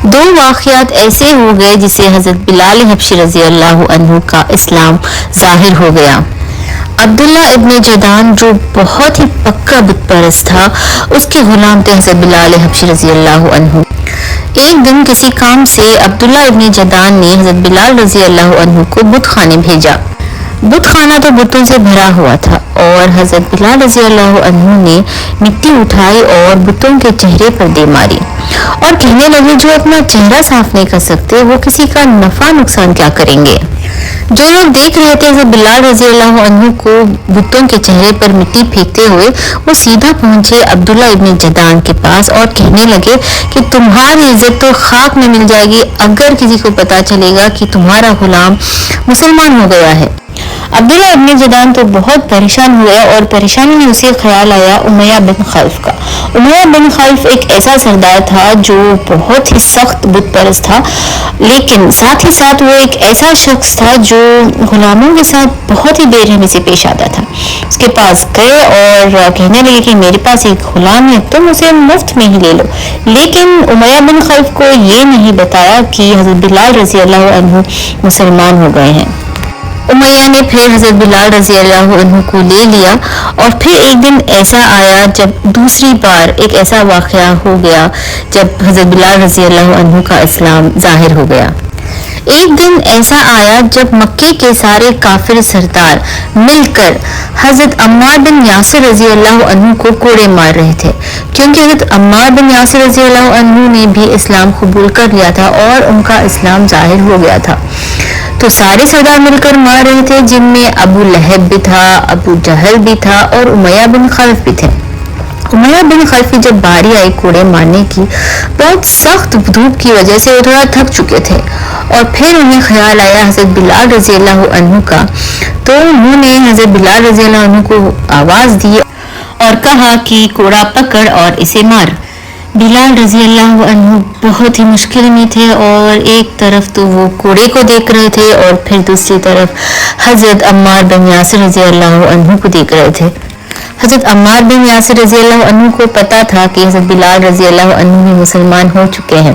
دو واقعات ایسے ہو گئے جسے حضرت بلال حبشی رضی اللہ عنہ کا اسلام ظاہر ہو گیا۔ عبداللہ ابن جدان جو بہت ہی پکا بت پرست تھا، اس کے غلام تھے حضرت بلال حبشی رضی اللہ عنہ۔ ایک دن کسی کام سے عبداللہ ابن جدان نے حضرت بلال رضی اللہ عنہ کو بت خانے بھیجا۔ بت خانہ تو بتوں سے بھرا ہوا تھا اور حضرت بلال رضی اللہ عنہ نے مٹی اٹھائی اور بتوں کے چہرے پر دے ماری اور کہنے لگے جو اپنا چہرہ صاف نہیں کر سکتے وہ کسی کا نفع نقصان کیا کریں گے۔ جو لوگ دیکھ رہے تھے حضرت بلال رضی اللہ عنہ کو بتوں کے چہرے پر مٹی پھینکتے ہوئے، وہ سیدھا پہنچے عبداللہ ابن جدان کے پاس اور کہنے لگے کہ تمہاری عزت تو خاک میں مل جائے گی اگر کسی کو پتا چلے گا کہ تمہارا غلام مسلمان ہو گیا ہے۔ عبداللہ ابن جدان تو بہت پریشان ہوا اور پریشانی میں اسے خیال آیا امیہ بن خلف کا۔ امیہ بن خلف ایک ایسا سردار تھا جو بہت ہی سخت بت پرست تھا، لیکن ساتھ ہی ساتھ وہ ایک ایسا شخص تھا جو غلاموں کے ساتھ بہت ہی بے رحمی سے پیش آتا تھا۔ اس کے پاس گئے اور کہنے لگے کہ میرے پاس ایک غلام ہے، تم اسے مفت میں ہی لے لو۔ لیکن امیہ بن خلف کو یہ نہیں بتایا کہ حضرت بلال رضی اللہ عنہ مسلمان ہو گئے ہیں۔ امیہ نے پھر حضرت بلال رضی اللہ عنہ کو لے لیا اور پھر ایک دن ایسا آیا جب دوسری بار ایک ایسا واقعہ ہو گیا جب حضرت بلال رضی اللہ عنہ کا اسلام ظاہر ہو گیا۔ ایک دن ایسا آیا جب مکے کے سارے کافر سردار مل کر حضرت عمار بن یاسر رضی اللہ عنہ کو کوڑے مار رہے تھے، کیونکہ حضرت عمار بن یاسر رضی اللہ عنہ نے بھی اسلام قبول کر لیا تھا اور ان کا اسلام ظاہر ہو گیا تھا۔ تو سارے سردار مل کر مار رہے تھے، جن میں ابو لہب بھی تھا، ابو جہل بھی تھا اور امیہ بن خلف بھی تھے۔ امیہ بن خلف کی جب باری آئی کوڑے مارنے کی، بہت سخت دھوپ کی وجہ سے وہ تھوڑا تھک چکے تھے اور پھر انہیں خیال آیا حضرت بلال رضی اللہ عنہ کا، تو انہوں نے حضرت بلال رضی اللہ عنہ کو آواز دی اور کہا کہ کوڑا پکڑ اور اسے مار۔ بلال رضی اللہ عنہ بہت ہی مشکل میں تھے اور ایک طرف تو وہ کوڑے کو دیکھ رہے تھے اور پھر دوسری طرف حضرت عمار بن یاسر رضی اللہ عنہ کو دیکھ رہے تھے۔ حضرت عمار بن یاسر رضی اللہ عنہ کو پتا تھا کہ حضرت بلال رضی اللہ عنہ بھی مسلمان ہو چکے ہیں۔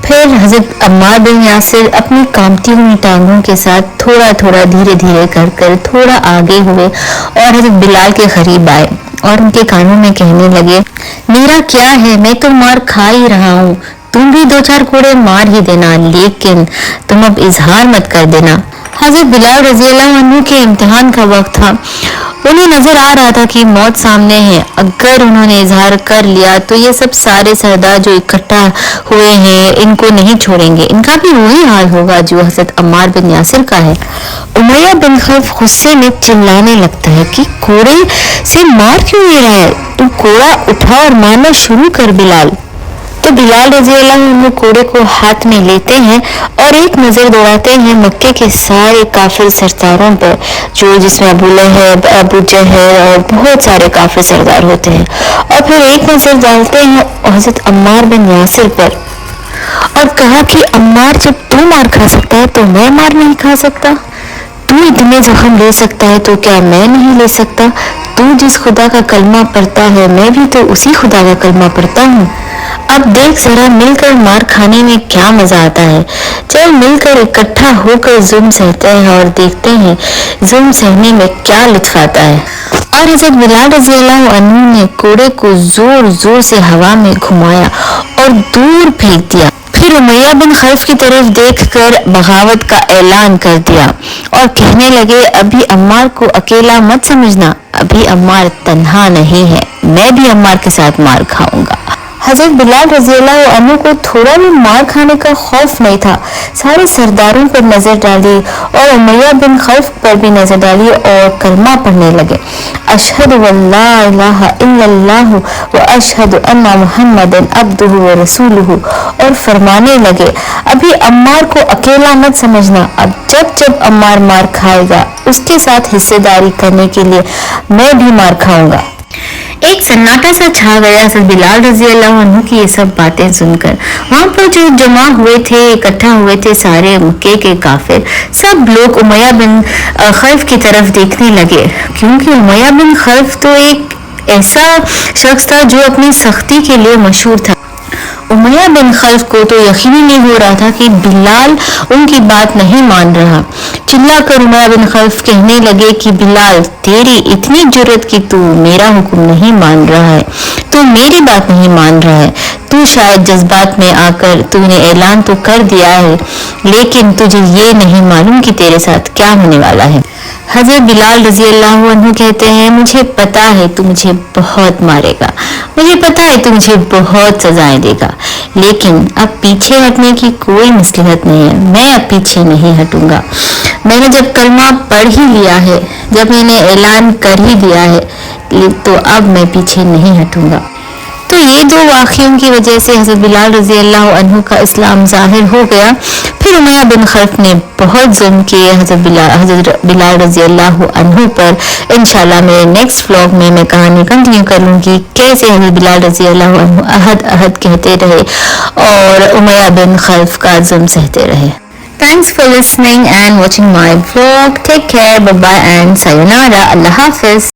پھر حضرت عمار بن یاسر اپنی کامتی ہوئی ٹانگوں کے ساتھ تھوڑا تھوڑا دھیرے دھیرے کر تھوڑا آگے ہوئے اور حضرت بلال کے قریب آئے اور ان کے کانوں میں کہنے لگے، میرا کیا ہے، میں تو مار کھا ہی رہا ہوں، تم بھی دو چار کوڑے مار ہی دینا، لیکن تم اب اظہار مت کر دینا۔ حضرت بلال رضی اللہ عنہ کے امتحان کا وقت تھا، انہیں نظر آ رہا تھا کہ موت سامنے ہے، اگر انہوں نے اظہار کر لیا تو یہ سب سارے سردار جو اکٹھا ہوئے ہیں ان کو نہیں چھوڑیں گے، ان کا بھی وہی حال ہوگا جو حضرت عمار بن یاسر کا ہے۔ امیہ بن خلف غصے میں چلانے لگتا ہے کہ کوڑے سے مار کیوں نہیں رہا ہے، تم کوڑا اٹھا اور مارنا شروع کر بلال۔ تو بلال رضی اللہ عنہ کوڑے کو ہاتھ میں لیتے ہیں اور ایک نظر دوڑاتے ہیں مکے کے سارے کافر سرداروں پر، جو جس میں ابو لہب، ابو جہل اور بہت سارے کافر سردار ہوتے ہیں، اور پھر ایک نظر ڈالتے ہیں حضرت عمار بن یاسر پر اور کہا کہ عمار جب تو مار کھا سکتا ہے تو میں مار نہیں کھا سکتا؟ تو اتنے زخم لے سکتا ہے تو کیا میں نہیں لے سکتا؟ تو جس خدا کا کلمہ پڑھتا ہے میں بھی تو اسی خدا کا کلمہ پڑھتا ہوں۔ اب دیکھ ذرا مل کر مار کھانے میں کیا مزہ آتا ہے، چل مل کر اکٹھا ہو کر ظلم سہتے ہیں اور دیکھتے ہیں ظلم سہنے میں کیا لطف آتا ہے۔ اور حضرت بلال رضی اللہ عنہ نے کوڑے کو زور زور سے ہوا میں گھمایا اور دور پھینک دیا، پھر امیہ بن خلف کی طرف دیکھ کر بغاوت کا اعلان کر دیا اور کہنے لگے، ابھی عمار کو اکیلا مت سمجھنا، ابھی عمار تنہا نہیں ہے، میں بھی عمار کے ساتھ مار کھاؤں گا۔ حضرت بلال رضی اللہ عنہ کو تھوڑا بھی مار کھانے کا خوف نہیں تھا، سارے سرداروں پر نظر ڈالی اور امیہ بن خلف پر بھی نظر ڈالی اور کلمہ پڑھنے لگے، اشہد واللہ الہ الا اللہ و اشہد ان محمد عبدہ و رسولہ، اور فرمانے لگے، ابھی عمار کو اکیلا مت سمجھنا، اب جب عمار مار کھائے گا اس کے ساتھ حصے داری کرنے کے لیے میں بھی مار کھاؤں گا۔ ایک سناٹا سا چھا گیا حضرت بلال رضی اللہ عنہ کی یہ سب باتیں سن کر۔ وہاں پر جو جمع ہوئے تھے، اکٹھا ہوئے تھے سارے مکے کے کافر، سب لوگ امیہ بن خلف کی طرف دیکھنے لگے، کیونکہ امیہ بن خلف تو ایک ایسا شخص تھا جو اپنی سختی کے لیے مشہور تھا۔ امیہ بن خلف کو تو یقینی نہیں ہو رہا تھا کہ بلال ان کی بات نہیں مان رہا. چلا کر امیہ بن خلف کہنے لگے کہ بلال، تیری اتنی جرأت کہ تو میرا حکم نہیں مان رہا ہے، تو میری بات نہیں مان رہا ہے. تو شاید جذبات میں آ کر تو نے اعلان تو کر دیا ہے، لیکن تجھے یہ نہیں معلوم کہ تیرے ساتھ کیا ہونے والا ہے. حضرت بلال رضی اللہ عنہ کہتے ہیں، مجھے پتا ہے تو مجھے بہت مارے گا، مجھے پتا ہے تو مجھے بہت سزائیں دے گا، لیکن اب پیچھے ہٹنے کی کوئی مصلحت نہیں ہے، میں اب پیچھے نہیں ہٹوں گا. میں نے جب کلمہ پڑھ ہی لیا ہے، جب میں نے اعلان کر ہی دیا ہے، تو اب میں پیچھے نہیں ہٹوں گا. تو یہ دو واقعوں کی وجہ سے حضرت بلال رضی اللہ عنہ کا اسلام ظاہر ہو گیا. پھر امیہ بن خلف نے بہت ظلم کیے حضرت بلال رضی اللہ عنہ پر. انشاءاللہ میرے نیکسٹ ولاگ میں کہانی کنٹینیو کر لوں گی کیسے حضرت بلال رضی اللہ عنہ احد احد کہتے رہے اور امیہ بن خلف کا ظلم سہتے رہے. Thanks for listening and watching my vlog. Take care, bye bye and sayonara. Allah Hafiz.